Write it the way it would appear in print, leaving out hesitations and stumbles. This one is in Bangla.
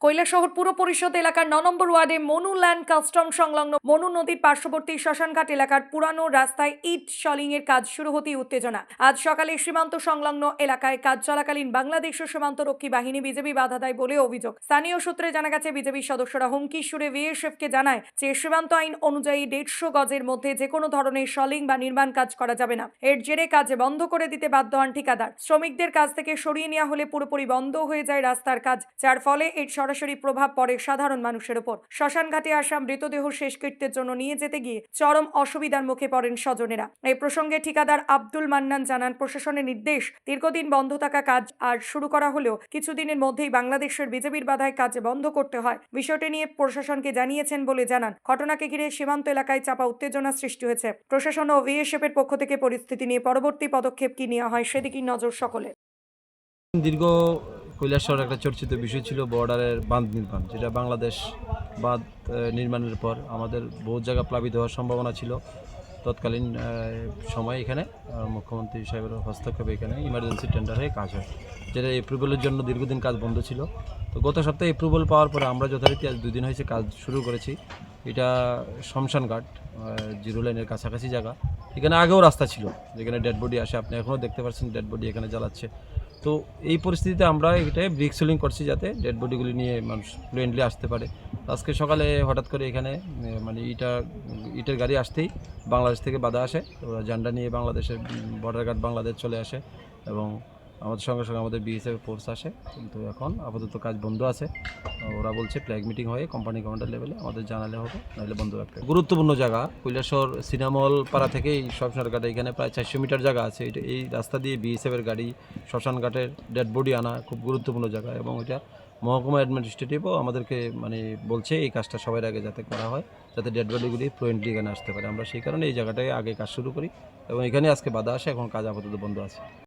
কৈলাসহর পুর পরিষদ এলাকার ৯ নম্বর ওয়ার্ডে মনু ল্যান্ড কাস্টম সংলগ্ন মনু নদীর পার্শ্ববর্তী শ্মশানঘাট এলাকার পুরানো রাস্তায় ইট শলিং এর কাজ শুরু হতেই উত্তেজনা। আজ সকালে সীমান্ত সংলগ্ন এলাকায় কাজ চলাকালীন বাংলাদেশ ও সীমান্তরক্ষী বাহিনী বিজেপি বাধা দেয় বলে অভিযোগ। স্থানীয় সূত্রে জানা গেছে, বিজেপির সদস্যরা হুমকি সুরে বিএসএফ কে জানায় যে সীমান্ত আইন অনুযায়ী ১৫০ গজের মধ্যে যে কোনো ধরনের শলিং বা নির্মাণ কাজ করা যাবে না। এর জেরে কাজ বন্ধ করে দিতে বাধ্য হন ঠিকাদার। শ্রমিকদের কাজ থেকে সরিয়ে নেওয়া হলে পুরোপুরি বন্ধ হয়ে যায় রাস্তার কাজ, যার ফলে এর সরাসরি প্রভাব পড়ে সাধারণ মানুষের উপর। শ্মশানঘাটে আসা মৃতদেহ শেষকৃত্যের জন্য নিয়ে যেতে গিয়ে চরম অসুবিধার মুখে পড়েন স্বজনেরা। এই প্রসঙ্গে ঠিকাদার আব্দুল মান্নান জানান, প্রশাসনের নির্দেশ দীর্ঘদিন বন্ধ থাকা কাজ আর শুরু করা হলেও কিছুদিনের মধ্যেই বাংলাদেশের বিজেপির বাধায় কাজ বন্ধ করতে হয়। বিষয়টি নিয়ে প্রশাসনকে জানিয়েছেন বলে জানান। ঘটনাকে ঘিরে সীমান্ত এলাকায় চাপা উত্তেজনা সৃষ্টি হয়েছে। প্রশাসন ও বিএসএফ এর পক্ষ থেকে পরিস্থিতি নিয়ে পরবর্তী পদক্ষেপ কি নেওয়া হয় সেদিকেই নজর সকলে। দীর্ঘ কৈলাসহর একটা চর্চিত বিষয় ছিল বর্ডারের বাঁধ নির্মাণ, যেটা বাংলাদেশ বাঁধ নির্মাণের পর আমাদের বহু জায়গা প্লাবিত হওয়ার সম্ভাবনা ছিল। তৎকালীন সময় এখানে মুখ্যমন্ত্রী সাহেবের হস্তক্ষেপে এখানে ইমার্জেন্সি টেন্ডার হয়ে কাজ হয়, যেটা এপ্রুভালের জন্য দীর্ঘদিন কাজ বন্ধ ছিল। তো গত সপ্তাহে এপ্রুভাল পাওয়ার পরে আমরা যথারীতি আজ 2 দিন হয়েছে কাজ শুরু করেছি। এটা শ্মশানঘাট, জিরো লাইনের কাছাকাছি জায়গা। এখানে আগেও রাস্তা ছিল যেখানে ডেড বডি আসে, আপনি এখনও দেখতে পাচ্ছেন ডেড বডি এখানে জ্বালাচ্ছে। তো এই পরিস্থিতিতে আমরা এটাই ব্রিক সিলিং করছি যাতে ডেড বডিগুলি নিয়ে মানুষ ফ্লুয়েন্টলি আসতে পারে। আজকে সকালে হঠাৎ করে এখানে মানে ইটের গাড়ি আসতেই বাংলাদেশ থেকে বাধা আসে। ওরা ঝান্ডা নিয়ে বাংলাদেশের বর্ডার গার্ড বাংলাদেশ চলে আসে এবং আমাদের সঙ্গে সঙ্গে আমাদের বিএসএফ ফোর্স আসে। কিন্তু এখন আপাতত কাজ বন্ধ আছে। ওরা বলছে ফ্ল্যাগ মিটিং হয়ে কোম্পানি কমান্ডার লেভেলে আমাদের জানালে হবে, নাহলে বন্ধ রাখতে। গুরুত্বপূর্ণ জায়গা কৈলাসহর সিনেমল পাড়া থেকে এই শ্মশানঘাটে এখানে প্রায় 400 মিটার জায়গা আছে। এই রাস্তা দিয়ে বিএসএফের গাড়ি শ্মশানঘাটের ডেড বডি আনা খুব গুরুত্বপূর্ণ জায়গা এবং এটা মহকুমা অ্যাডমিনিস্ট্রেটিভও আমাদেরকে মানে বলছে এই কাজটা সবার আগে যাতে করা হয়, যাতে ডেড বডিগুলি ফ্লুয়েন্টলি এখানে আসতে পারে। আমরা সেই কারণে এই জায়গাটায় আগে কাজ শুরু করি এবং এখানে আজকে বাধা আসে, এখন কাজ আপাতত বন্ধ আছে।